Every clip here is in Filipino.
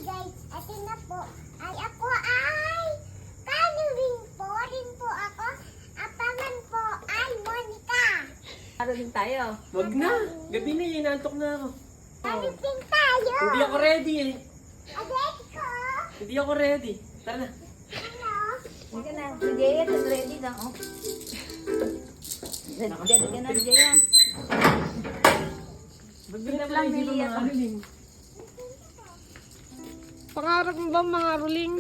guys, atin na po. Ay ako ay kanuling po. Rin po ako. Apangan po ay Monica. Caroling tayo. Wag na. Gabi na yun. Nantok na ako. Kanuling tayo. Hindi ako ready eh. Agad ko. Hindi ako ready. Tara na. Ano? Hindi na. Si Jaya, ready na. Oh. Ready ka na, Jaya. Bagay na lang, hindi Melia. ba makaruling? Pangarap mo ba mga ruling?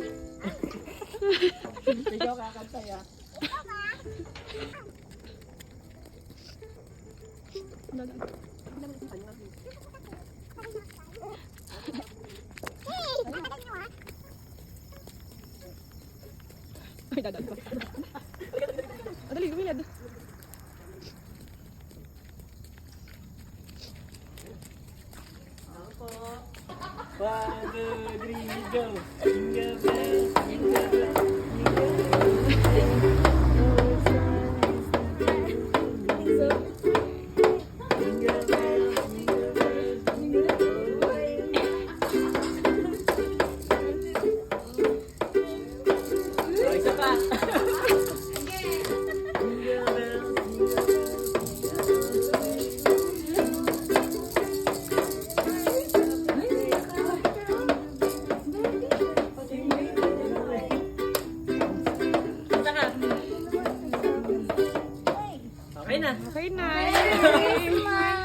Ikaw kakanta ya. Hey, nakakatawa niyo ah. Ay, dadan pa. Dali, gumilad. One, two, three, go. Jingle bells, jingle bells, jingle bells, jingle bells, jingle bells. Oh, isa pa. Jingle bells, jingle bells, Punta ka. Okay na. Okay na.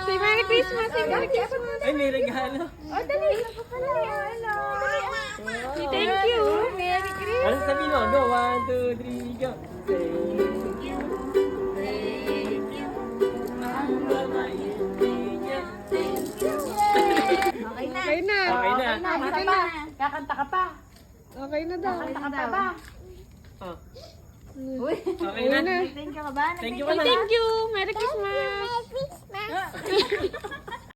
Say Merry Christmas! Say Merry Christmas! Ay, may regalo. Oh, dali. Hello. Say thank you! Merry Christmas. Ano sabihin mo? Go, 1, 2, 3, go. Thank you. Ang babae niya. Okay na. Okay na. Okay na. Okay na. Kakanta ka pa. Okay na daw. Kakanta ka pa ba? Oh, Uy. okay na. na. Thank you ka ba? Thank you ka na. Thank you! Merry Christmas! Merry Christmas.